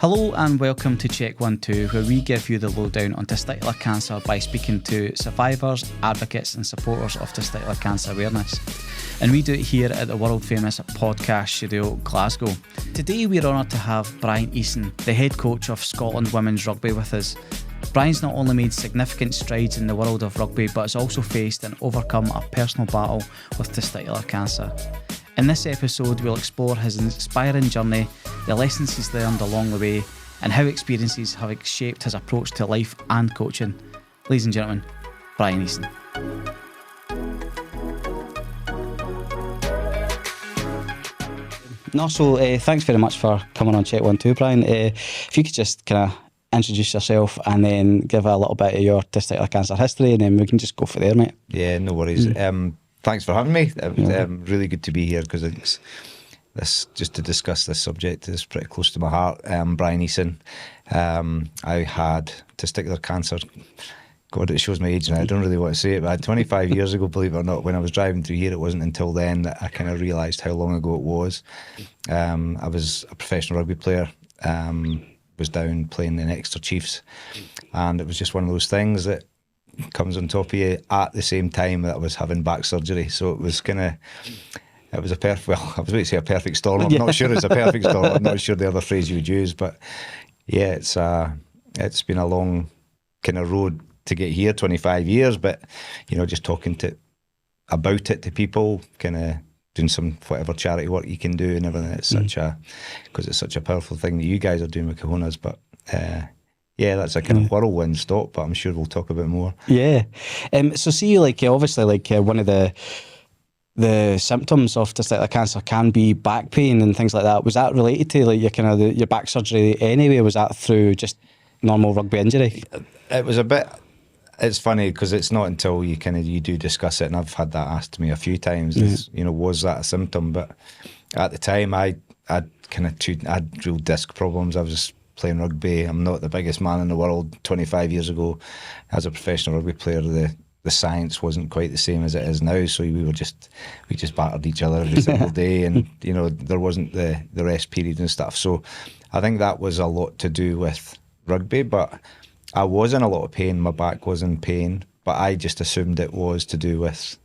Hello and welcome to Check 1 2, where we give you the lowdown on testicular cancer by speaking to survivors, advocates and supporters of testicular cancer awareness. And we do it here at the world famous podcast studio Glasgow. Today we're honoured to have Bryan Easson, the head coach of Scotland Women's Rugby, with us. Bryan's not only made significant strides in the world of rugby, but has also faced and overcome a personal battle with testicular cancer. In this episode, we'll explore his inspiring journey, the lessons he's learned along the way, and how experiences have shaped his approach to life and coaching. Ladies and gentlemen, Bryan Easson. Thanks very much for coming on Check 1 2, Bryan. If you could just kind of introduce yourself and then give a little bit of your testicular cancer history, and then we can just go for there, mate. Yeah, no worries. Thanks for having me. It was really good to be here because it's this just to discuss this subject is pretty close to my heart. Bryan Easson. I had testicular cancer. God, it shows my age now. I don't really want to say it, but I had 25 years ago, believe it or not, when I was driving through here. It wasn't until then that I kind of realised how long ago it was. I was a professional rugby player. Was down playing in Exeter Chiefs, and it was just one of those things that comes on top of you at the same time that I was having back surgery. So it was it was a perfect, well, I was about to say a perfect storm. I'm not sure it's a perfect storm. I'm not sure the other phrase you would use, but yeah, it's been a long kind of road to get here, 25 years, but you know, just talking about it to people, kind of doing some whatever charity work you can do and everything. It's because it's such a powerful thing that you guys are doing with Cahonas, but yeah, that's a kind of whirlwind stop, but I'm sure we'll talk a bit more. Yeah. So see, obviously, one of the symptoms of testicular cancer can be back pain and things like that. Was that related to your back surgery anyway? Was that through just normal rugby injury? It was a bit. It's funny because it's not until you do discuss it, and I've had that asked to me a few times. Was that a symptom? But at the time, I had real disc problems. I was just playing rugby. I'm not the biggest man in the world. 25 years ago, as a professional rugby player, the science wasn't quite the same as it is now. So we just battered each other every single day, and there wasn't the rest period and stuff. So I think that was a lot to do with rugby, but I was in a lot of pain. My back was in pain, but I just assumed it was to do with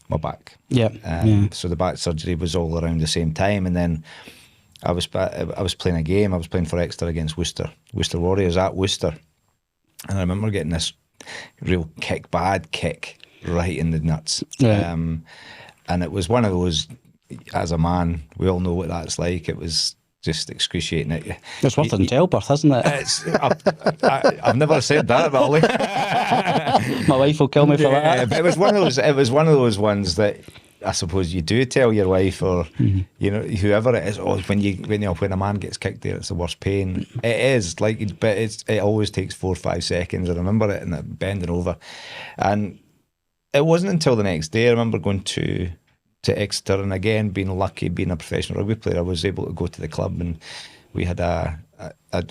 my back. So the back surgery was all around the same time, and then I was playing a game. I was playing for Exeter against Worcester Warriors at Worcester, and I remember getting this real bad kick right in the nuts. And it was one of those. As a man, we all know what that's like. It was just excruciating. It's worse than childbirth, isn't it? I've never said that, Ollie. My wife will kill me for that. But it was one of those ones that I suppose you do tell your wife or whoever it is. Oh, when a man gets kicked there, it's the worst pain. It is but it always takes 4 or 5 seconds. I remember it and it bending over, and it wasn't until the next day I remember going to Exeter, and again being lucky, being a professional rugby player, I was able to go to the club, and we had a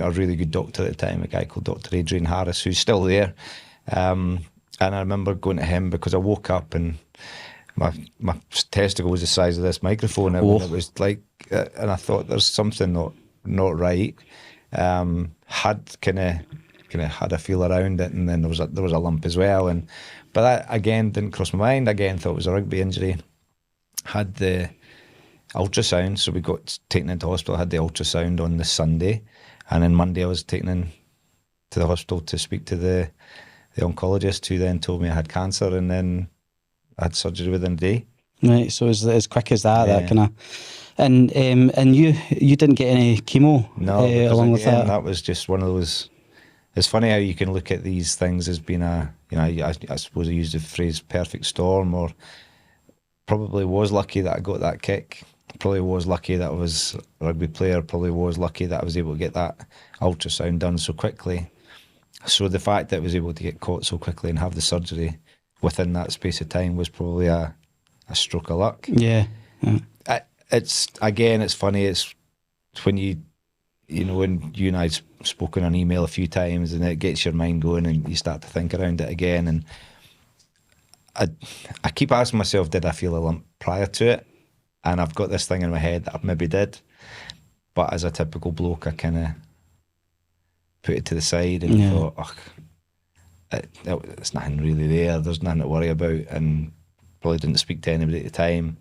really good doctor at the time, a guy called Dr. Adrian Harris, who's still there, and I remember going to him because I woke up and my testicle was the size of this microphone, and it was like, and I thought there's something not right. Had kind of had a feel around it, and then there was a lump as well, but that again didn't cross my mind. Again, thought it was a rugby injury. Had the ultrasound, so we got taken into hospital. Had the ultrasound on the Sunday, and then Monday I was taken in to the hospital to speak to the oncologist, who then told me I had cancer, and then I had surgery within a day. Right, so as quick as that, that kind of, and you didn't get any chemo. No, along with that. That was just one of those. It's funny how you can look at these things as being I suppose I used the phrase perfect storm, or probably was lucky that I got that kick. Probably was lucky that I was a rugby player. Probably was lucky that I was able to get that ultrasound done so quickly. So the fact that I was able to get caught so quickly and have the surgery within that space of time was probably a stroke of luck. Yeah. It's funny. It's when when you and I've spoken on email a few times, and it gets your mind going, and you start to think around it again, and I keep asking myself, did I feel a lump prior to it? And I've got this thing in my head that I maybe did, but as a typical bloke, I kind of put it to the side and thought, it's nothing really there. There's nothing to worry about, and probably didn't speak to anybody at the time.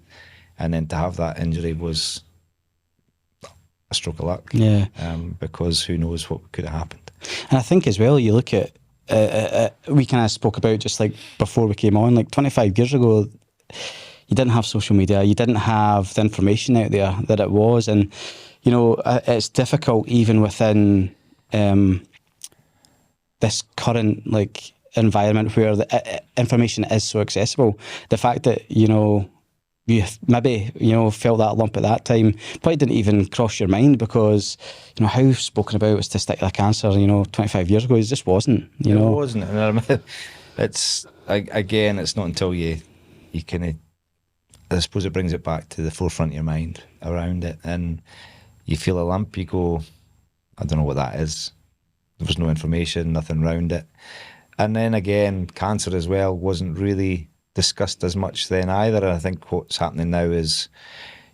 And then to have that injury was a stroke of luck. Yeah. Because who knows what could have happened. And I think as well, you look at, we kind of spoke about just like before we came on, like 25 years ago, you didn't have social media, you didn't have the information out there that it was. And, you know, it's difficult even within this current like environment where the information is so accessible. The fact that, you know, you maybe, you know, felt that lump at that time probably didn't even cross your mind, because, you know, how spoken about was testicular cancer, you know, 25 years ago, it just wasn't, you know. It wasn't. And it's, again, it's not until you kind of, I suppose it brings it back to the forefront of your mind around it, and you feel a lump, you go, I don't know what that is. There was no information, nothing around it. And then again, cancer as well wasn't really discussed as much then either. I think what's happening now is,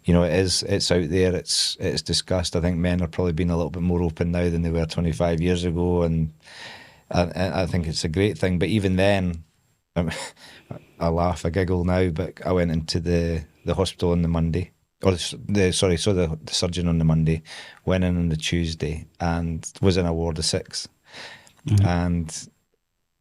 you know, it's out there, it's discussed. I think men are probably being a little bit more open now than they were 25 years ago, and I think it's a great thing. But even then, I laugh, I giggle now, but I went into the hospital on the Monday, or the surgeon on the Monday, went in on the Tuesday, and was in a ward of 6. Mm-hmm. And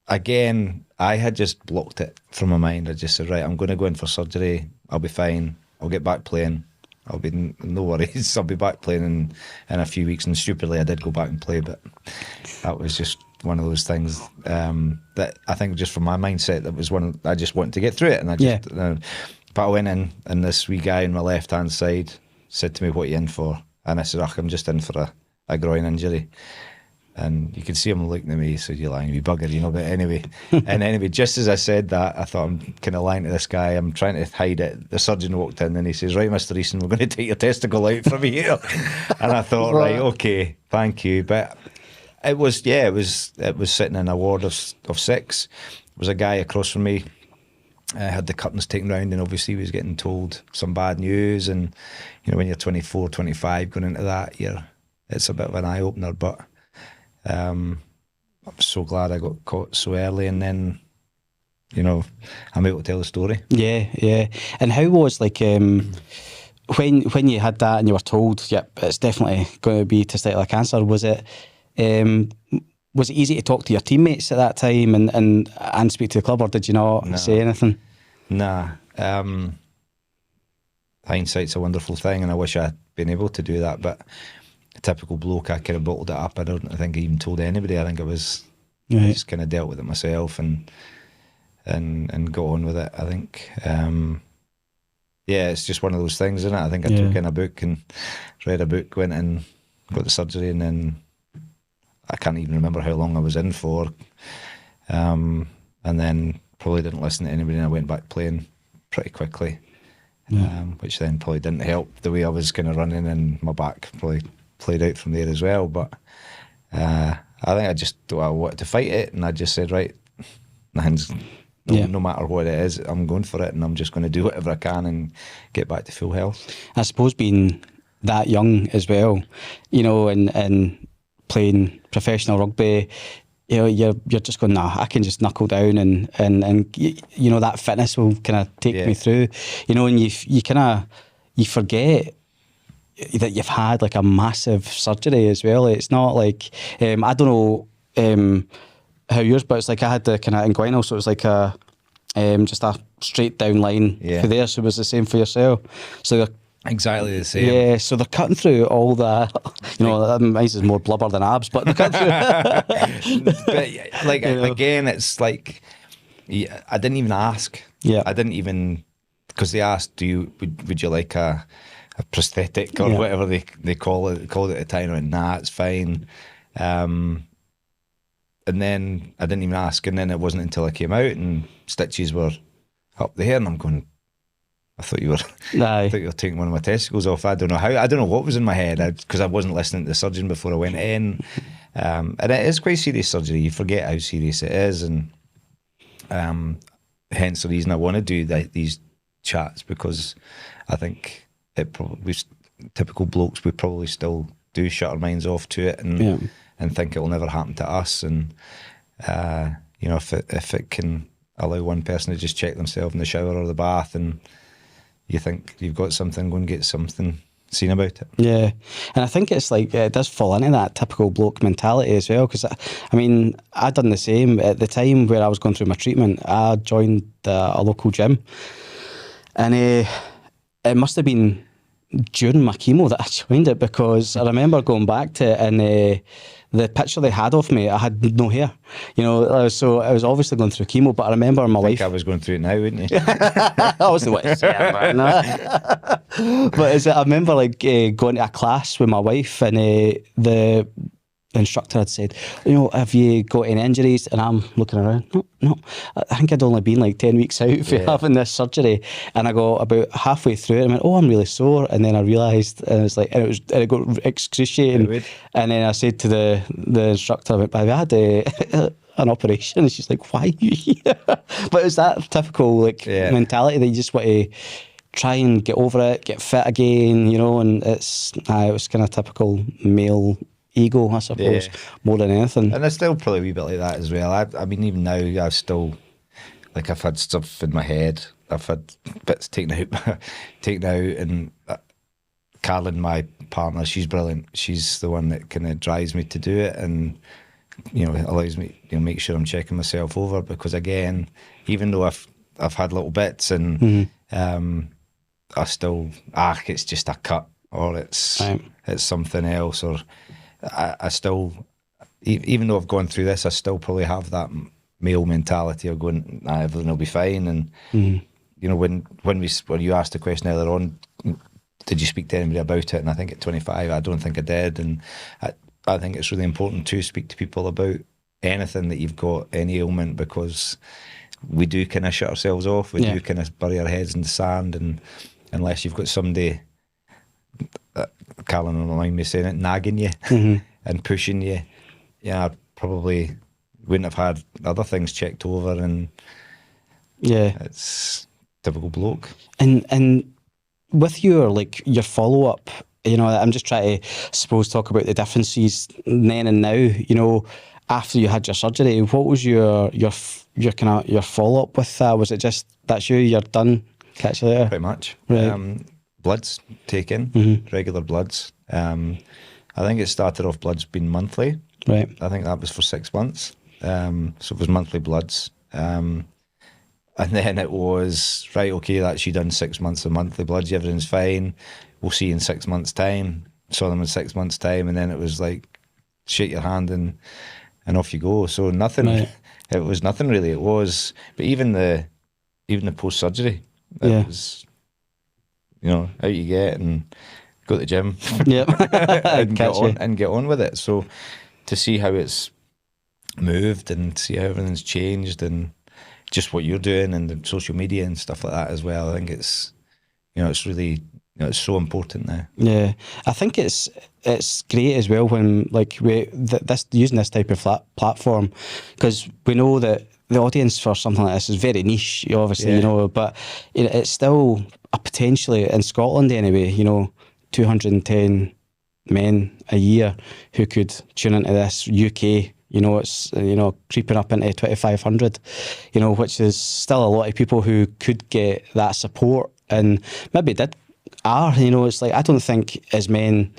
again, I had just blocked it from my mind. I just said, right, I'm going to go in for surgery. I'll be fine. I'll get back playing. I'll be no worries. I'll be back playing in a few weeks. And stupidly, I did go back and play, but that was just one of those things that I think just from my mindset, that was one I just wanted to get through it. And I just, but I went in, and this wee guy on my left hand side said to me, "What are you in for?" And I said, "I'm just in for a groin injury." And you could see him looking at me. He said, "You're lying, you bugger," you know. But anyway, just as I said that, I thought, I'm kind of lying to this guy. I'm trying to hide it. The surgeon walked in and he says, "Right, Mr. Easson, we're going to take your testicle out from here." And I thought, right, okay, thank you. But it was sitting in a ward of 6. There was a guy across from me. Had the curtains taken round, and obviously he was getting told some bad news. And you know, when you're 24, 25, going into that, it's a bit of an eye opener. But I'm so glad I got caught so early, and then, you know, I'm able to tell the story. Yeah. And how was like when you had that and you were told, yep, it's definitely going to be testicular cancer? Was it easy to talk to your teammates at that time and speak to the club, or did you not say anything? Nah. Hindsight's a wonderful thing, and I wish I'd been able to do that, but a typical bloke, I kind of bottled it up. I don't think I even told anybody. I think I just kind of dealt with it myself and got on with it. I think, it's just one of those things, isn't it? I think I took in a book and read a book, went in, got the surgery, and then I can't even remember how long I was in for. And then probably didn't listen to anybody, and I went back playing pretty quickly, which then probably didn't help the way I was kind of running, and my back probably played out from there as well. But I think I wanted to fight it, and I just said, right, no matter what it is, I'm going for it, and I'm just going to do whatever I can and get back to full health. I suppose being that young as well, you know, and playing professional rugby, you know, you're just going, nah, I can just knuckle down and you know, that fitness will kind of take me through, you know, and you forget that you've had like a massive surgery as well. It's not like, I don't know how yours, but it's like I had the kind of inguinal, so it was like just a straight down line for there, so it was the same for yourself. So exactly the same. Yeah, so they're cutting through all that. You know, mine is more blubber than abs, but they're cutting through. But like, again, it's like, I didn't even ask. Yeah, I didn't even, because they asked, would you like a prosthetic or whatever they called it at the time. I went, nah, it's fine. And then I didn't even ask, and then it wasn't until I came out and stitches were up there, and I'm going, I thought you were taking one of my testicles off. I don't know what was in my head, because I wasn't listening to the surgeon before I went in. And it is quite serious surgery. You forget how serious it is, and hence the reason I want to do these chats, because I think it probably, typical blokes, we probably still do shut our minds off to it, and and think it will never happen to us. And you know, if it can allow one person to just check themselves in the shower or the bath, and you think you've got something, go and get something seen about it. Yeah, and I think it's like it does fall into that typical bloke mentality as well. Because I mean, I done the same at the time where I was going through my treatment. I joined a local gym, and it must have been during my chemo that I joined it, because I remember going back to it, and the picture they had of me, I had no hair, you know, so I was obviously going through chemo. But I remember my wife. I was going through it now, wouldn't you? I was the witness, yeah, man. But I remember like going to a class with my wife, and the instructor had said, you know, have you got any injuries? And I'm looking around, no. I think I'd only been like 10 weeks out for having this surgery. And I got about halfway through it and went, oh, I'm really sore. And then I realised, and it got excruciating. And then I said to the instructor, I went, have you had an operation? And she's like, why are you here? But it's that typical like mentality that you just want to try and get over it, get fit again, you know. And it was kind of typical male ego, I suppose, more than anything. And I still probably a wee bit like that as well. I mean, even now, I've still, like, I've had stuff in my head. I've had bits taken out, and Carolyn, my partner, she's brilliant. She's the one that kind of drives me to do it, and, you know, allows me, you know, make sure I'm checking myself over, because again, even though I've had little bits, and I still, it's just a cut, or it's something else, or I still, even though I've gone through this, I still probably have that male mentality of going, everything will be fine. And you know, when you asked the question earlier on, did you speak to anybody about it? And I think at 25, I don't think I did. And I think it's really important to speak to people about anything that you've got, any ailment, because we do kind of shut ourselves off. We do kind of bury our heads in the sand, and unless you've got somebody, Callan will remind me saying it, nagging you and pushing you, I probably wouldn't have had other things checked over. And it's typical bloke. And with your follow up, you know, I'm just trying to talk about the differences then and now. You know, after you had your surgery, what was your kind of your follow up with that? Was it just that's you're done, catch you later? Pretty much. Right. Bloods taken, regular bloods. I think it started off bloods being monthly. Right. I think that was for 6 months. So it was monthly bloods. And then it was, right, okay, that's you done 6 months of monthly bloods, everything's fine. We'll see you in 6 months' time. Saw them in 6 months' time, and then it was like, shake your hand and off you go. So nothing, it was nothing really. It was, but even the post-surgery, it was, you know, out you get and go to the gym and get on with it. So to see how it's moved and see how everything's changed and just what you're doing and the social media and stuff like that as well, I think it's, you know, it's really, you know, it's so important now. Yeah, I think it's great as well when using this type of platform, because we know that the audience for something like this is very niche, obviously, you know, but it's still a potentially, in Scotland anyway, you know, 210 men a year who could tune into this. UK, you know, it's, you know, creeping up into 2,500, you know, which is still a lot of people who could get that support and maybe you know, it's like, I don't think as men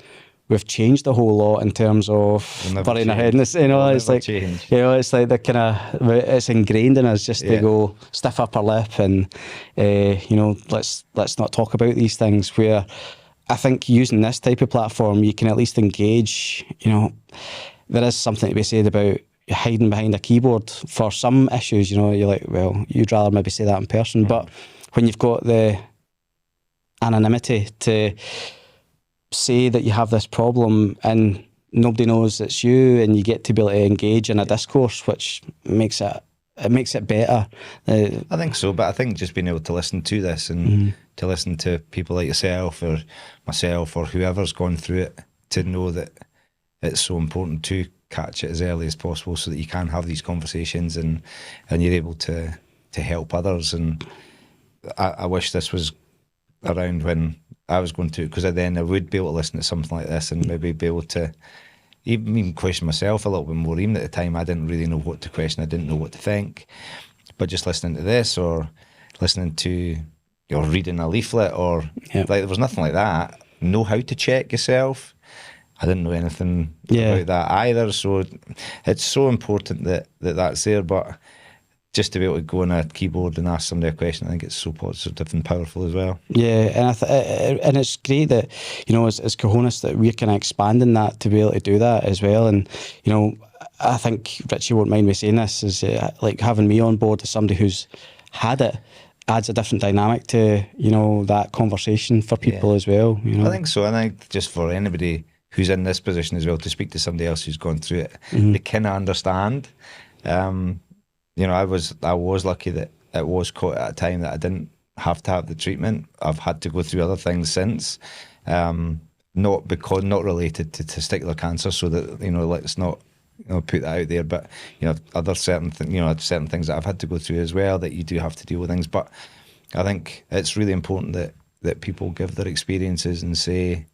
we've changed a whole lot in terms of burying our head in this, you know, it's like, you know, it's like the kind of, it's ingrained in us just to go stiff upper lip and, you know, let's not talk about these things, where I think using this type of platform, you can at least engage, you know, there is something to be said about hiding behind a keyboard for some issues, you know, you're like, well, you'd rather maybe say that in person, but when you've got the anonymity to say that you have this problem and nobody knows it's you, and you get to be able to engage in a discourse, which makes it better. I think so, but I think just being able to listen to this and to listen to people like yourself or myself or whoever's gone through it, to know that it's so important to catch it as early as possible so that you can have these conversations and you're able to help others. And I wish this was around when I was going to, because then I would be able to listen to something like this and maybe be able to even question myself a little bit more. Even at the time, I didn't really know what to question. I didn't know what to think. But just listening to this, or listening to, or reading a leaflet, or like, there was nothing like that. Know how to check yourself. I didn't know anything about that either. So it's so important that that's there. But just to be able to go on a keyboard and ask somebody a question, I think it's so positive and powerful as well. Yeah, and it's great that, you know, as Cahonas, that we're kind of expanding that to be able to do that as well. And, you know, I think Richie won't mind me saying this, is like having me on board as somebody who's had it adds a different dynamic to, you know, that conversation for people as well. You know? I think so. And I think just for anybody who's in this position as well, to speak to somebody else who's gone through it, they kind of understand. You know, I was lucky that it was caught at a time that I didn't have to have the treatment. I've had to go through other things since, not related to testicular cancer. So that, you know, let's not, you know, put that out there. But, you know, other certain things that I've had to go through as well, that you do have to deal with things. But I think it's really important that people give their experiences and say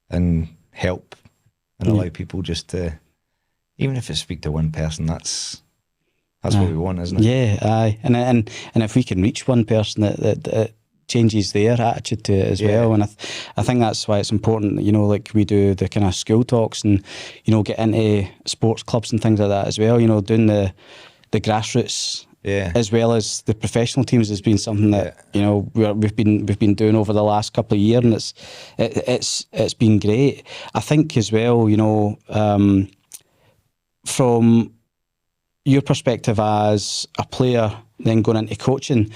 and help and allow people just to, even if it's speak to one person, that's what we want, isn't it? Yeah, aye. And if we can reach one person, that changes their attitude to it as well. And I think that's why it's important, you know, like we do the kind of school talks and, you know, get into sports clubs and things like that as well, you know, doing the grassroots as well as the professional teams has been something that, you know, we've been doing over the last couple of years, and it's been great. I think as well, you know, from your perspective as a player, then going into coaching,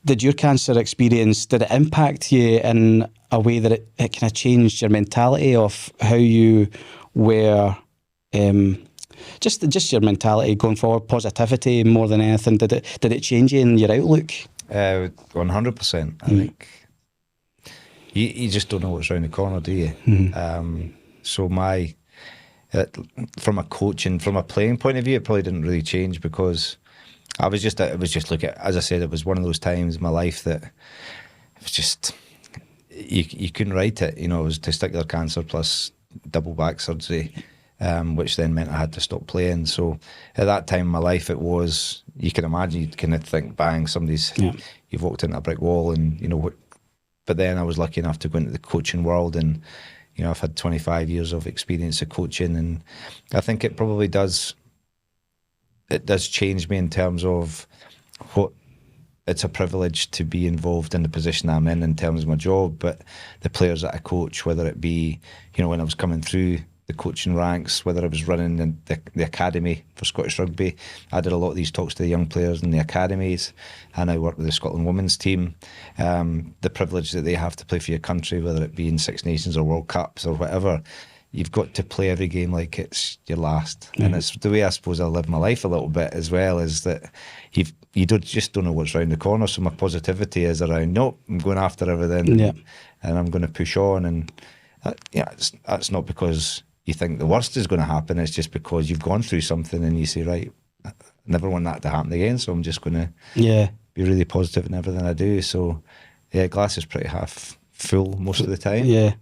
did your cancer experience, did it impact you in a way that it kind of changed your mentality of how you were, just your mentality going forward, positivity more than anything? Did it change you in your outlook? 100%. I think you just don't know what's around the corner, do you? So from a coaching, from a playing point of view, it probably didn't really change, because it was just like, as I said, it was one of those times in my life that it was just, you couldn't write it. You know, it was testicular cancer plus double back surgery, which then meant I had to stop playing. So at that time in my life, it was, you can imagine, you'd kind of think, bang, you've walked into a brick wall, and, you know what. But then I was lucky enough to go into the coaching world, and, you know, I've had 25 years of experience of coaching, and I think it probably does change me in terms of what, it's a privilege to be involved in the position I'm in terms of my job, but the players that I coach, whether it be, you know, when I was coming through the coaching ranks, whether I was running the academy for Scottish Rugby, I did a lot of these talks to the young players in the academies, and I work with the Scotland women's team. The privilege that they have to play for your country, whether it be in Six Nations or World Cups or whatever, you've got to play every game like it's your last. And it's the way I suppose I live my life a little bit as well, is that you just don't know what's around the corner. So my positivity is around, nope, I'm going after everything, and I'm going to push on. And that's not because you think the worst is going to happen. It's just because you've gone through something and you say, right, I never want that to happen again, so I'm just going to be really positive in everything I do. So yeah, glass is pretty half full most of the time.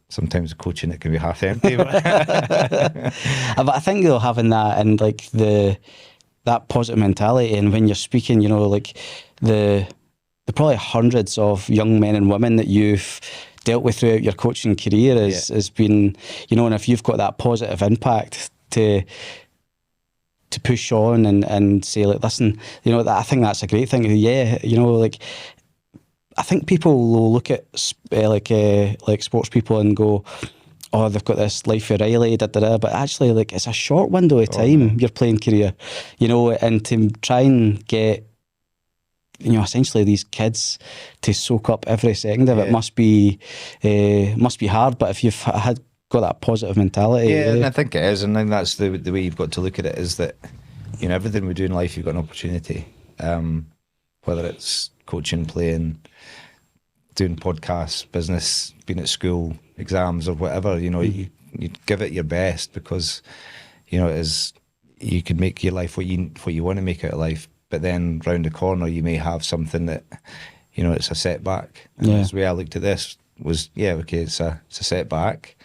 Sometimes coaching, it can be half empty. But I think, though, having that and like that positive mentality, and when you're speaking, you know, like the probably hundreds of young men and women that you've dealt with throughout your coaching career has been, you know, and if you've got that positive impact to push on and say, like, listen, you know, I think that's a great thing. Yeah, you know, like, I think people will look at like sports people and go, oh, they've got this life of Riley, but actually, like, it's a short window of time, your playing career, you know, and to try and get, you know, essentially these kids to soak up every second of it must be hard. But if you've got that positive mentality, and I think it is, and then that's the way you've got to look at it, is that, you know, everything we do in life, you've got an opportunity, whether it's coaching, playing, doing podcasts, business, being at school, exams, or whatever. You know, you give it your best, because, you know, it is, you could make your life what you want to make out of life. But then round the corner, you may have something that, you know, it's a setback. And the way I looked at this was, it's a setback,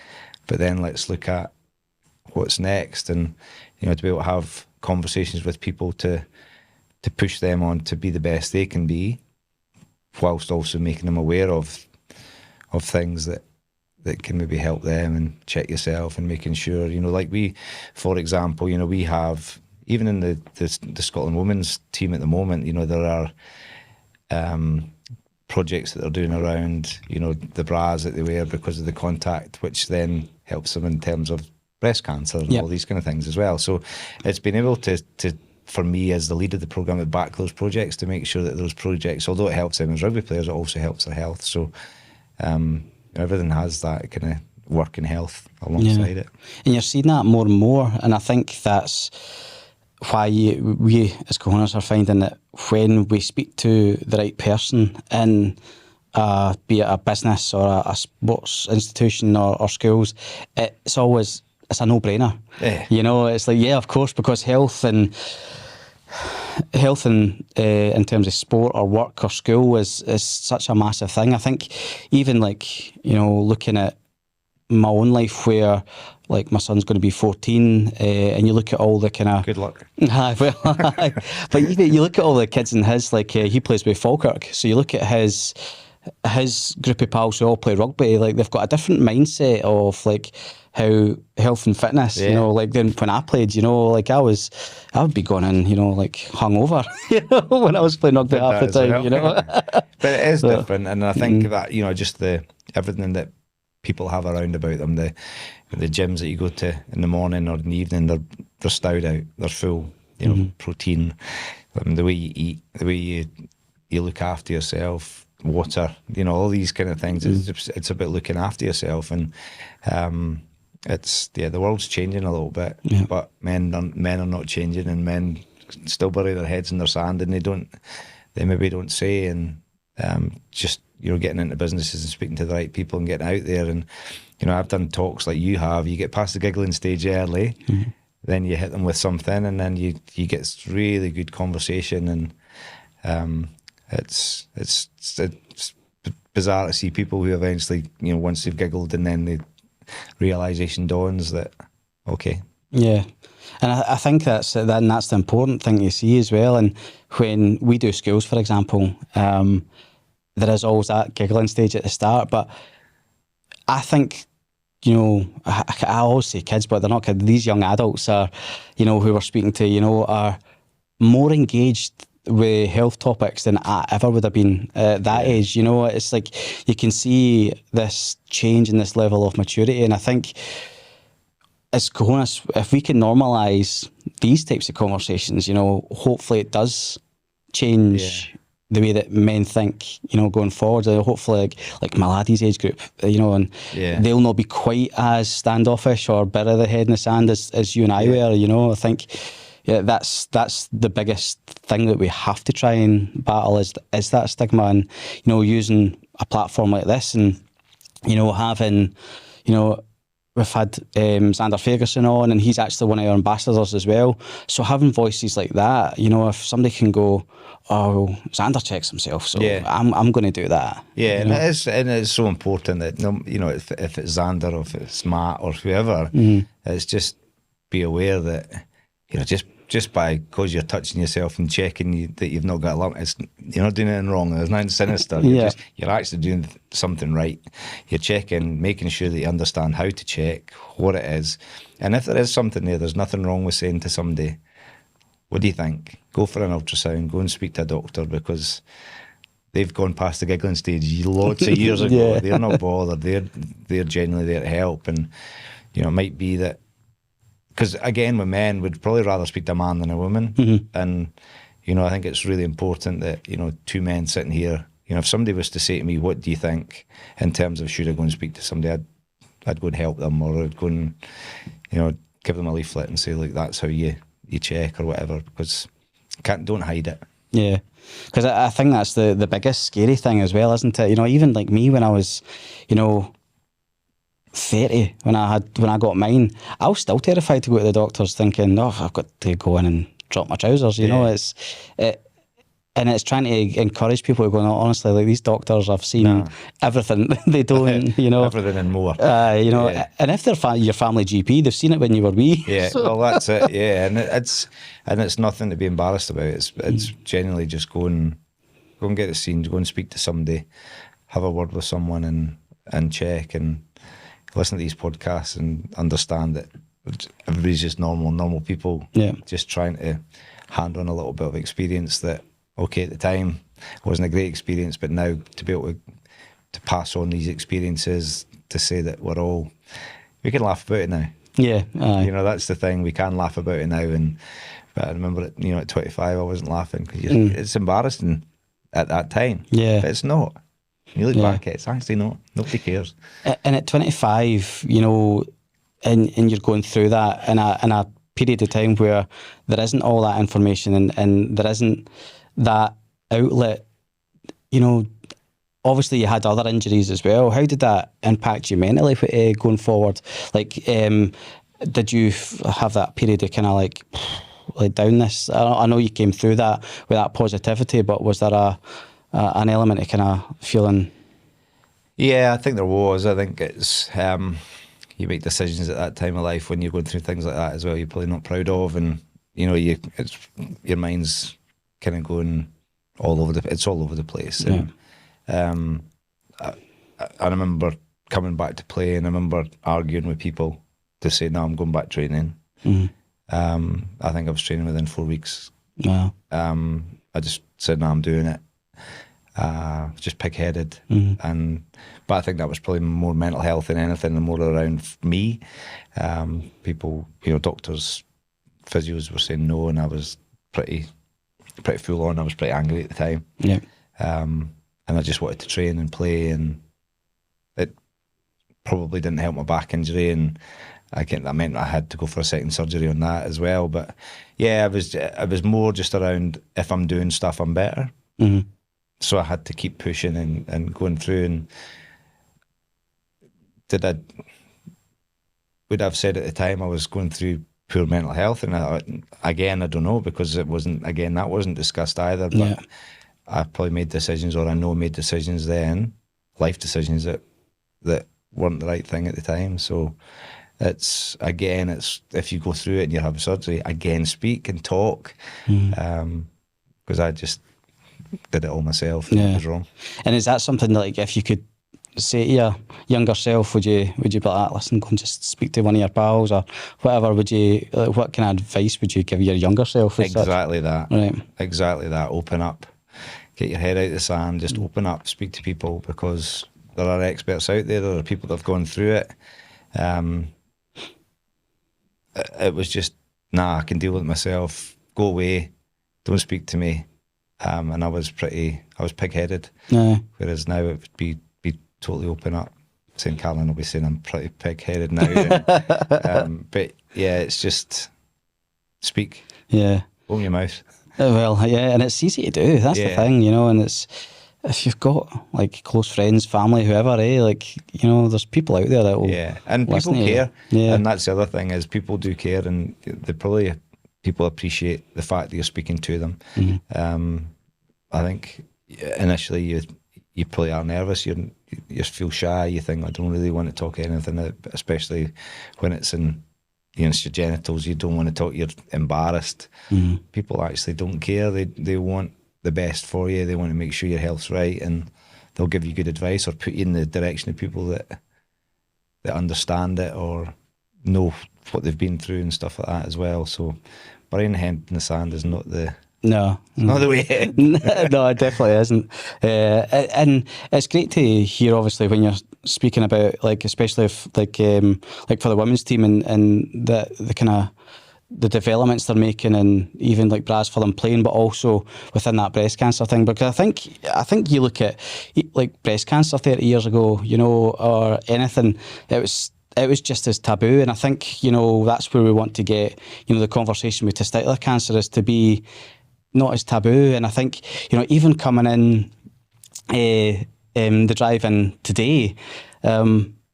but then let's look at what's next, and to be able to have conversations with people to push them on to be the best they can be, whilst also making them aware of things that can maybe help them, and check yourself, and making sure, like we, for example, we have, even in the Scotland women's team at the moment, there are projects that they're doing around, the bras that they wear because of the contact, which then helps them in terms of breast cancer and all these kind of things as well. So it's been able to for me, as the lead of the programme, to back those projects, to make sure that those projects, although it helps them as rugby players, it also helps their health. So everything has that kind of working health alongside it. And you're seeing that more and more, and I think that's why we as Cahonas are finding that when we speak to the right person in be it a business or a sports institution or schools, it's a no-brainer. It's like, of course, because health in terms of sport or work or school is such a massive thing. I think even looking at my own life, where my son's going to be 14, and you look at all the kind of... Good luck. But even you look at all the kids in his, he plays with Falkirk, so you look at his group of pals who all play rugby, they've got a different mindset of how health and fitness, than when I played, I would be going in, hungover, when I was playing rugby half the time, But it is different, and I think that, just everything that people have around about them, the gyms that you go to in the morning or in the evening, they're stowed out, they're full, protein, the way you eat, the way you look after yourself, water, all these kind of things. It's about looking after yourself, and the world's changing a little bit, but men are not changing, and men still bury their heads in their sand, and they maybe don't say, and just getting into businesses and speaking to the right people and getting out there. And I've done talks like you have. You get past the giggling stage early, then you hit them with something, and then you get really good conversation, and it's bizarre to see people who eventually, once they've giggled, and then the realization dawns that, okay. Yeah. And I think that's the important thing to see as well. And when we do schools, for example, there is always that giggling stage at the start. But I think, I always say kids, but they're not kids. These young adults are, who we're speaking to, are more engaged with health topics than I ever would have been at that age. It's like you can see this change in this level of maturity. And I think as Cahonas, if we can normalise these types of conversations, hopefully it does change the way that men think, going forward. Hopefully, like my laddie's age group, and they'll not be quite as standoffish or bury their head in the sand as you and I were. I think that's the biggest thing that we have to try and battle is that stigma, and using a platform like this, and having we've had Xander Ferguson on, and he's actually one of our ambassadors as well. So having voices like that, if somebody can go, oh, Xander checks himself, so I'm going to do that. Yeah, and it's so important that if it's Xander or if it's Matt or whoever, it's just be aware that just because you're touching yourself and checking that you've not got a lump, you're not doing anything wrong. There's nothing sinister. You're actually doing something right. You're checking, making sure that you understand how to check, what it is. And if there is something there's nothing wrong with saying to somebody, what do you think? Go for an ultrasound, go and speak to a doctor, because they've gone past the giggling stage lots of years ago. They're not bothered. They're genuinely there to help. And, it might be that, because again, with men, we'd probably rather speak to a man than a woman. And, I think it's really important that, two men sitting here, if somebody was to say to me, what do you think in terms of should I go and speak to somebody, I'd go and help them, or I'd go and, give them a leaflet and say, look, that's how you check or whatever, because don't hide it. Yeah, because I think that's the biggest scary thing as well, isn't it? Even like me when I was, 30, when I got mine, I was still terrified to go to the doctors, thinking, oh, I've got to go in and drop my trousers. And it's trying to encourage people to go, no, honestly, like these doctors, I've seen everything. They don't, everything and more. And if they're your family GP, they've seen it when you were wee. Yeah, So. well, that's it. Yeah, and it's nothing to be embarrassed about. It's genuinely just go and get it seen, go and speak to somebody, have a word with someone, and check and listen to these podcasts and understand that everybody's just normal people, just trying to hand on a little bit of experience that, okay, at the time wasn't a great experience, but now to be able to pass on these experiences, to say that we can laugh about it now. Yeah, that's the thing. We can laugh about it now, but I remember at 25, I wasn't laughing because it's embarrassing at that time. Yeah, but it's not. You look back at it, it's actually not. Nobody cares. And at 25, and you're going through that in a period of time where there isn't all that information and there isn't that outlet. Obviously you had other injuries as well. How did that impact you mentally going forward? Like, did you have that period of kind of like downness? I know you came through that with that positivity, but was there an element of kind of feeling? Yeah, I think there was. I think it's you make decisions at that time of life when you're going through things like that as well. You're probably not proud of, and your mind's kind of going all over the place. Yeah. And, I remember coming back to play, and I remember arguing with people to say, "No, I'm going back training." Mm-hmm. I think I was training within 4 weeks. Wow. I just said, "No, I'm doing it." Just pig-headed, but I think that was probably more mental health than anything, and more around me. People, doctors, physios were saying no, and I was pretty full on. I was pretty angry at the time. Yeah. And I just wanted to train and play, and it probably didn't help my back injury, and that meant I had to go for a second surgery on that as well. But yeah, it was more just around, if I'm doing stuff, I'm better. Mm-hmm. So I had to keep pushing and going through. And would I have said at the time I was going through poor mental health? And I don't know, because that wasn't discussed either. But I probably made decisions, or I know made decisions then, life decisions that weren't the right thing at the time. So it's if you go through it and you have surgery, again, speak and talk, because I just did it all myself. And it was wrong. And is that something that, like, if you could say to your younger self, would you be like, listen, go and just speak to one of your pals or whatever? Would you, what kind of advice would you give your younger self? Exactly that. Right. Exactly that. Open up. Get your head out of the sand. Just open up. Speak to people, because there are experts out there. There are people that have gone through it. It was just, I can deal with it myself. Go away. Don't speak to me. And I was pig-headed. Whereas now it would be totally open up. St. Callan will be saying I'm pretty pig-headed now. But yeah, it's just speak. Yeah. Open your mouth. Well, yeah, and it's easy to do. That's the thing, and it's, if you've got like close friends, family, whoever, there's people out there that will. Yeah, and people care. Yeah. And that's the other thing, is people do care, and people appreciate the fact that you're speaking to them. Mm-hmm. I think initially you probably are nervous. You feel shy. You think, I don't really want to talk anything, especially when it's in, it's your genitals. You don't want to talk. You're embarrassed. Mm-hmm. People actually don't care. They want the best for you. They want to make sure your health's right, and they'll give you good advice or put you in the direction of people that understand it or know what they've been through and stuff like that as well. So burying the head in the sand is not the not the way. No, it definitely isn't. And it's great to hear, obviously, when you're speaking about, like, especially if like for the women's team and the kind of the developments they're making, and even like Braz for them playing, but also within that breast cancer thing. Because I think you look at like breast cancer 30 years ago, or anything, it was just as taboo. And I think, that's where we want to get, the conversation with testicular cancer is to be not as taboo. And I think, even coming in the drive-in today,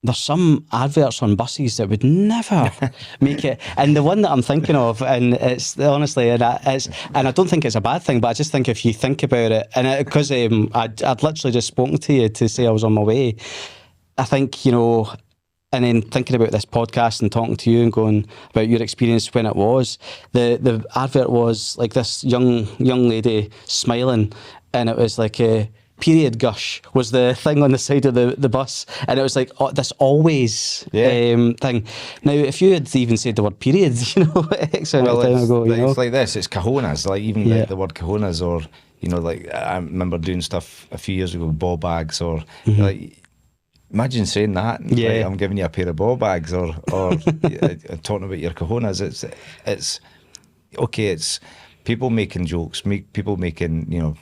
there's some adverts on buses that would never make it. And the one that I'm thinking of, and it's honestly, and I don't think it's a bad thing, but I just think if you think about it, and because I'd literally just spoken to you to say I was on my way, I think, you know, and then thinking about this podcast and talking to you and going about your experience when it was, the advert was like this young lady smiling, and it was like a period gush was the thing on the side of the bus, and it was like this always thing. Now, if you had even said the word period, you know, X amount of time ago, you know, it's like this. It's Cahonas, like even like the word Cahonas, or you know, like I remember doing stuff a few years ago with ball bags, or like imagine saying that. Like, I'm giving you a pair of ball bags, or talking about your Cahonas. It's okay. It's people making jokes, people making, you know,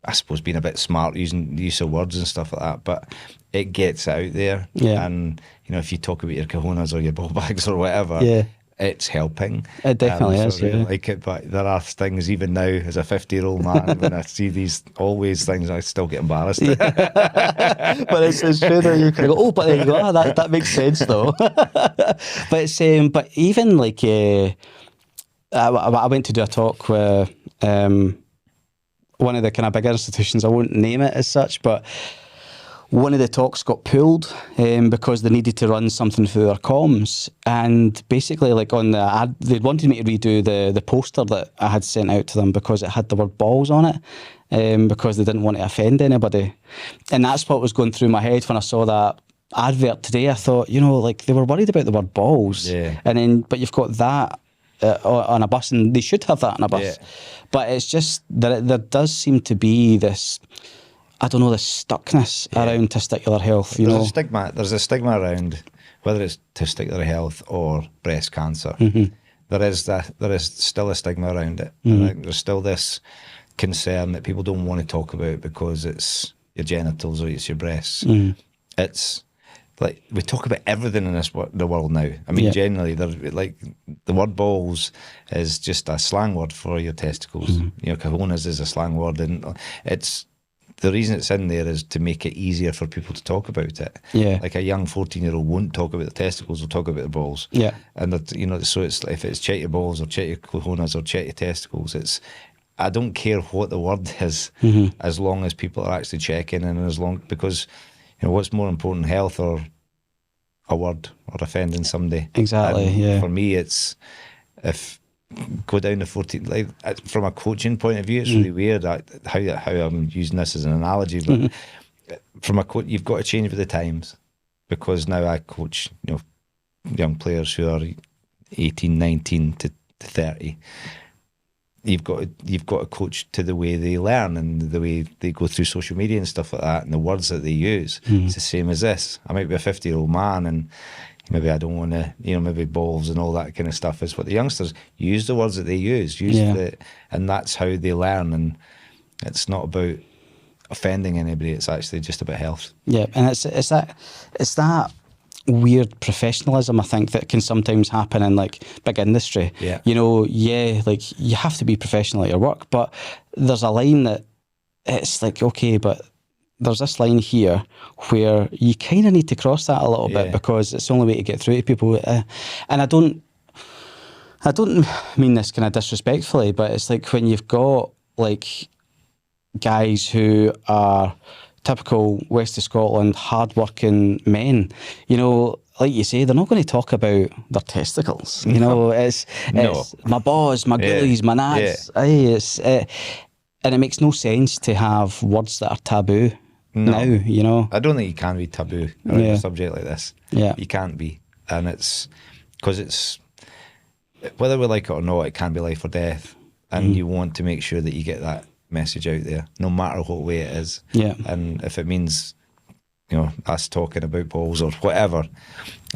I suppose being a bit smart, using the use of words and stuff like that, but it gets out there. Yeah. And, you know, if you talk about your Cahonas or your ball bags or whatever, it's helping. It definitely is, I really like it, but there are things, even now, as a 50-year-old man, when I see these always things, I still get embarrassed. But it's true that you can go, oh, but there you go, that makes sense though. But it's, but even like, I went to do a talk with, one of the kind of bigger institutions, I won't name it as such, but one of the talks got pulled because they needed to run something through their comms. And basically, like on the ad, they wanted me to redo the poster that I had sent out to them because it had the word balls on it, because they didn't want to offend anybody. And that's what was going through my head when I saw that advert today. I thought, you know, like they were worried about the word balls. Yeah. And then, but you've got that on a bus, and they should have that on a bus. Yeah. But it's just that there does seem to be this, I don't know, this stuckness around testicular health. You know, there's a stigma around whether it's testicular health or breast cancer. There is still a stigma around it. And I think there's still this concern that people don't want to talk about because it's your genitals or it's your breasts. It's like we talk about everything in the world now. I mean, generally, like the word balls is just a slang word for your testicles. You know, Cahonas is a slang word, and it's the reason it's in there is to make it easier for people to talk about it. Yeah, like a young 14-year-old won't talk about the testicles; will talk about the balls. Yeah, and that, you know, so it's if it's check your balls or check your Cahonas or check your testicles, it's. I don't care what the word is, as long as people are actually checking, and as long because. You know, what's more important, health or a word or offending somebody? Exactly, and for me, it's if go down to 14, like from a coaching point of view, it's really weird how I'm using this as an analogy, but from a coach, you've got to change with the times, because now I coach, you know, young players who are 18, 19 to 30. You've got to coach to the way they learn and the way they go through social media and stuff like that, and the words that they use. It's the same as this. I might be a 50-year-old man, and maybe I don't want to, you know, maybe balls and all that kind of stuff is what the youngsters use, the words that they use, and that's how they learn. And it's not about offending anybody. It's actually just about health. Yeah, and it's that weird professionalism, I think, that can sometimes happen in like big industry. Yeah. You know, like you have to be professional at your work, but there's a line that it's like, okay, but there's this line here where you kind of need to cross that a little bit, because it's the only way to get through to people. And I don't mean this kind of disrespectfully, but it's like when you've got like guys who are typical West of Scotland, hard-working men, you know, like you say, they're not going to talk about their testicles. You know, it's my balls, my gillies, my nads. And it makes no sense to have words that are taboo now, you know. I don't think you can be taboo around a subject like this. Yeah. You can't be. And it's, because it's, whether we like it or not, it can be life or death. And you want to make sure that you get that message out there, no matter what way it is. Yeah. And if it means, you know, us talking about balls or whatever,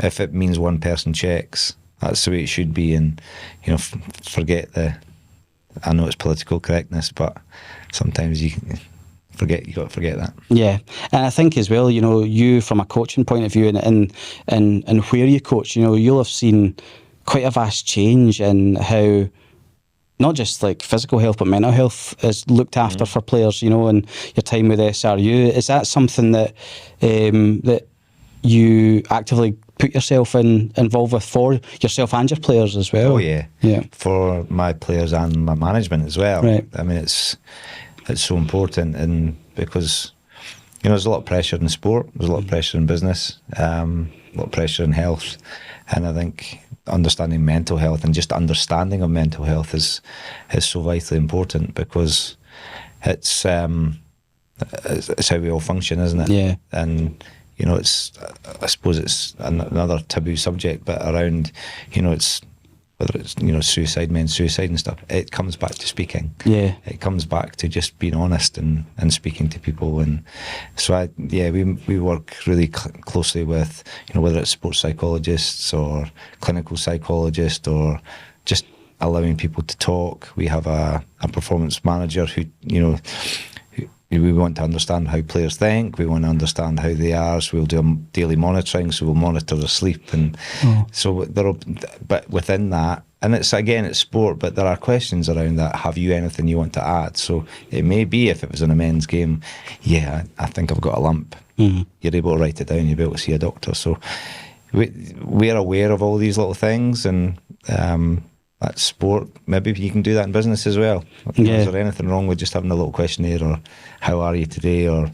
if it means one person checks, that's the way it should be. And, you know, forget I know it's political correctness, but sometimes you got to forget that. Yeah. And I think as well, you know, you from a coaching point of view and where you coach, you know, you'll have seen quite a vast change in how not just like physical health, but mental health is looked after for players, you know, and your time with SRU. Is that something that that you actively put yourself involved with for yourself and your players as well. Oh yeah, for my players and my management as well. Right. I mean, it's so important, and because there's a lot of pressure in sport, there's a lot of pressure in business, a lot of pressure in health, and I think understanding mental health and just understanding of mental health is so vitally important, because it's how we all function, isn't it? Yeah. And it's, I suppose it's another taboo subject, but around, it's whether it's suicide, men's suicide and stuff. It comes back to speaking. Yeah. It comes back to just being honest and speaking to people. And so we work really closely with whether it's sports psychologists or clinical psychologists or just allowing people to talk. We have a performance manager who we want to understand how players think. We want to understand how they are. So we'll do daily monitoring. So we'll monitor their sleep, and so but within that, and it's sport, but there are questions around that. Have you anything you want to add? So it may be, if it was in a men's game, I think I've got a lump. You're able to write it down. You'll be able to see a doctor. So we're aware of all these little things, and that's sport. Maybe you can do that in business as well. Is there anything wrong with just having a little questionnaire, or how are you today, or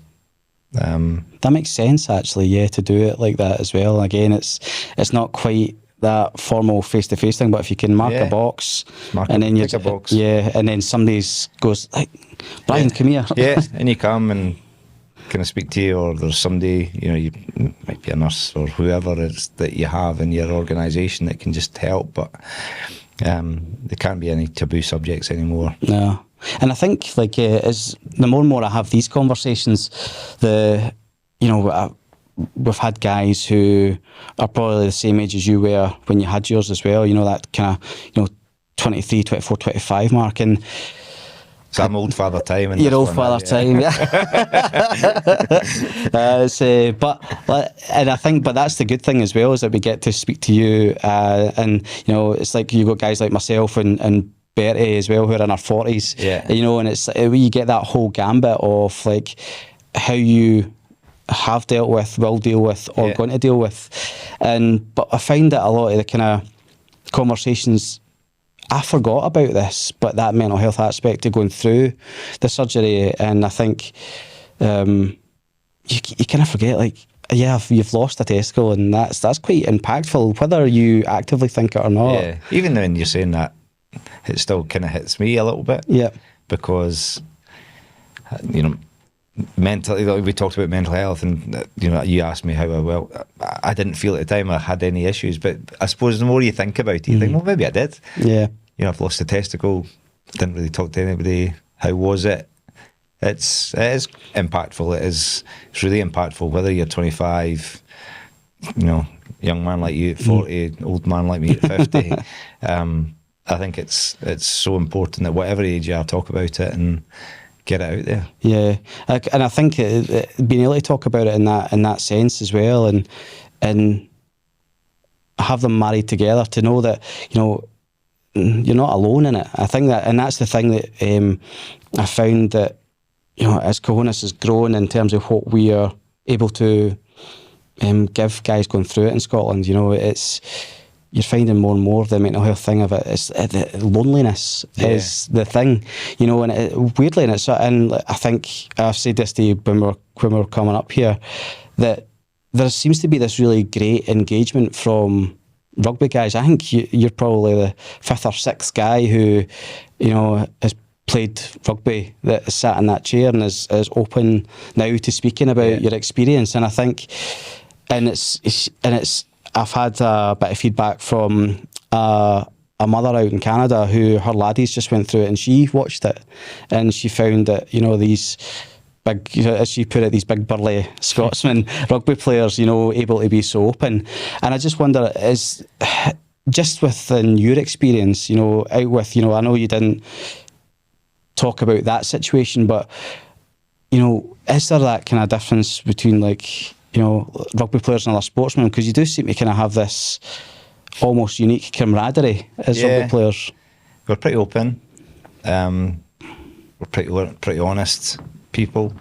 that makes sense actually, to do it like that as well. Again, it's not quite that formal face-to-face thing, but if you can mark a box, and then a box. and then somebody goes like, Bryan, come here. And you come and can I speak to you, or there's somebody, you might be a nurse or whoever it is that you have in your organisation that can just help, but there can't be any taboo subjects anymore. No. And I think as the more and more I have these conversations, we've had guys who are probably the same age as you were when you had yours as well, that kind of 23, 24, 25 mark, and so I'm old father time. You're old father time, yeah. And I think, but that's the good thing as well, is that we get to speak to you, and it's like you got guys like myself and Bertie as well, who are in our 40s, and it's you get that whole gambit of like how you have dealt with, will deal with, or going to deal with, but I find that a lot of the kind of conversations, I forgot about this, but that mental health aspect of going through the surgery, and I think you kind of forget, you've lost a testicle, and that's quite impactful, whether you actively think it or not. Yeah, even when you're saying that, it still kind of hits me a little bit. Yeah, because mentally, we talked about mental health, and you asked me how I didn't feel at the time I had any issues, but I suppose the more you think about it, you think, well, maybe I did. Yeah. I've lost a testicle, didn't really talk to anybody. How was it? It is impactful. It's really impactful, whether you're 25, young man like you at 40, old man like me at 50. I think it's so important that whatever age you are, talk about it and get it out there. Yeah, and I think being able to talk about it in that sense as well, and have them married together, to know that you're not alone in it. I think that, and that's the thing that I found that as Cahonas has grown in terms of what we are able to give guys going through it in Scotland. You're finding more and more the mental health thing of it. It's the loneliness is the thing, and weirdly, and I think I've said this to you when we're coming up here, that there seems to be this really great engagement from rugby guys. I think you're probably the fifth or sixth guy who, has played rugby that has sat in that chair and is open now to speaking about your experience. And I think, and it's. I've had a bit of feedback from a mother out in Canada who her laddies just went through it, and she watched it, and she found that these big, as she put it, these big burly Scotsman rugby players, able to be so open. And I just wonder, is just within your experience, out with, I know you didn't talk about that situation, but is there that kind of difference between rugby players and other sportsmen? Because you do seem to kind of have this almost unique camaraderie as rugby players. We're pretty open. We're pretty honest people.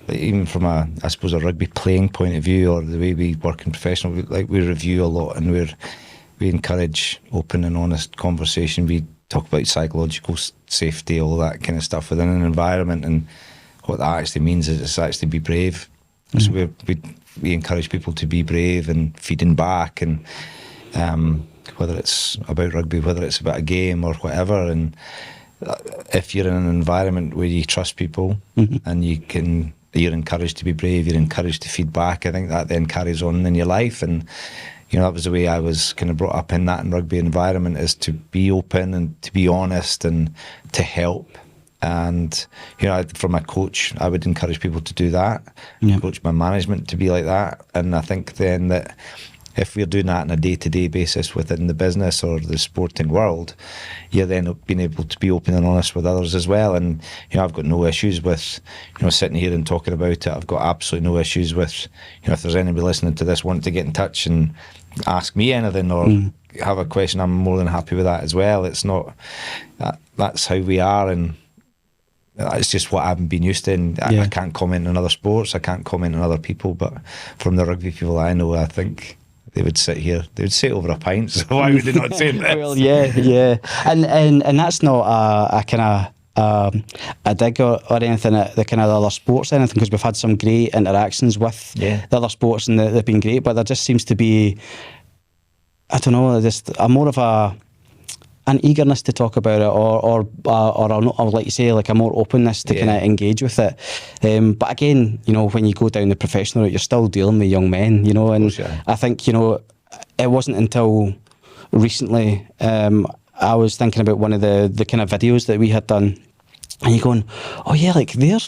even from a rugby playing point of view, or the way we work in professional, we review a lot, and we encourage open and honest conversation. We talk about psychological safety, all that kind of stuff within an environment, and what that actually means is it's actually be brave. So we encourage people to be brave and feeding back, and whether it's about rugby, whether it's about a game or whatever. And if you're in an environment where you trust people and you're encouraged to be brave, you're encouraged to feed back, I think that then carries on in your life. And that was the way I was kind of brought up in that rugby environment, is to be open and to be honest and to help. And from my coach, I would encourage people to do that. Coach my management to be like that. And I think then that if we're doing that on a day-to-day basis within the business or the sporting world, you're then being able to be open and honest with others as well. And I've got no issues with sitting here and talking about it. I've got absolutely no issues with if there's anybody listening to this wanting to get in touch and ask me anything or have a question, I'm more than happy with that as well. It's not that's how we are, and it's just what I've been used to. And I can't comment on other sports, I can't comment on other people, but from the rugby people I know, I think they would sit here, they would sit over a pint, so why would they not say this? Well, yeah. And that's not a kind of a dig or anything at the kind of other sports or anything, because we've had some great interactions with the other sports and they've been great, but there just seems to be, I don't know, just a more of an eagerness to talk about it, or like you say, like a more openness to kind of engage with it. But again, when you go down the professional route, you're still dealing with young men, and I think, it wasn't until recently I was thinking about one of the kind of videos that we had done, and you're going, oh yeah, they're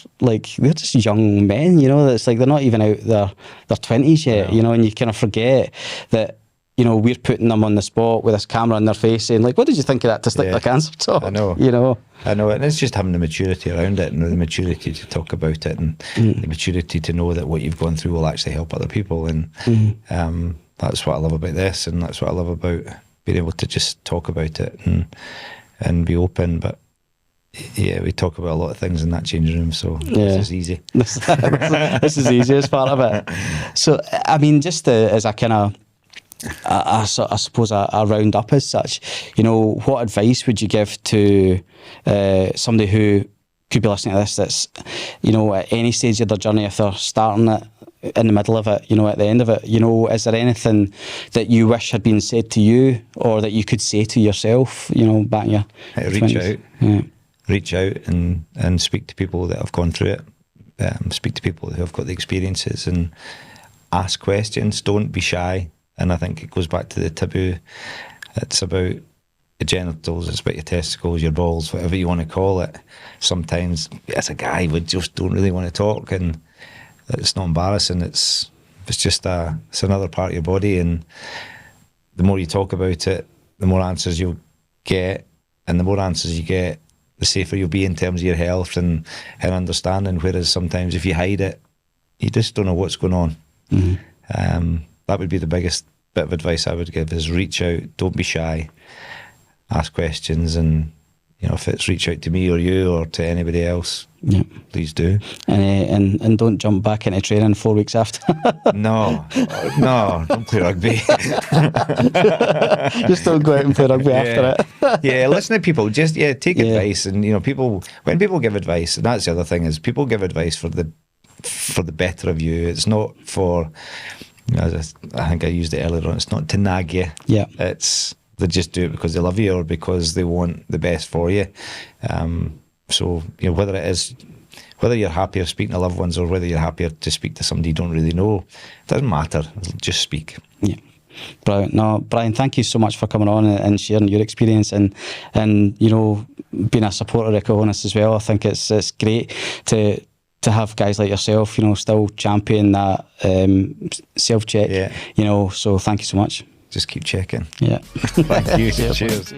just young men, it's like they're not even out their 20s yet, and you kind of forget that we're putting them on the spot with this camera in their face saying, like, what did you think of that testicular cancer talk? I know. And it's just having the maturity around it, and the maturity to talk about it, and the maturity to know that what you've gone through will actually help other people. And that's what I love about this, and that's what I love about being able to just talk about it and be open. But we talk about a lot of things in that changing room, so this is easy. This is the easiest part of it. So, I mean, just as a kind of, I suppose a round up as such, what advice would you give to somebody who could be listening to this, that's at any stage of their journey, if they're starting it, in the middle of it, at the end of it, is there anything that you wish had been said to you, or that you could say to yourself, back in your 20s? Reach out and speak to people that have gone through it, speak to people who have got the experiences, and ask questions. Don't be shy. And I think it goes back to the taboo. It's about your genitals, it's about your testicles, your balls, whatever you want to call it. Sometimes, as a guy, we just don't really want to talk, and it's not embarrassing. It's just it's another part of your body, and the more you talk about it, the more answers you'll get, and the more answers you get, the safer you'll be in terms of your health and understanding. Whereas sometimes if you hide it, you just don't know what's going on. That would be the biggest bit of advice I would give, is reach out, don't be shy, ask questions, and if it's reach out to me or you or to anybody else, please do. And don't jump back into training 4 weeks after. No, don't play rugby. Just don't go out and play rugby after it. Listen to people, just take advice, and when people give advice, and that's the other thing, is people give advice for the better of you. It's not for, as I think I used it earlier on, it's not to nag you. They just do it because they love you, or because they want the best for you. So whether you're happier speaking to loved ones, or whether you're happier to speak to somebody you don't really know, it doesn't matter. Just speak. Brilliant. No, Bryan, thank you so much for coming on and sharing your experience, and being a supporter of Cahonas as well. I think it's great to have guys like yourself, still champion that self-check, so thank you so much. Just keep checking. Thank you. Cheers.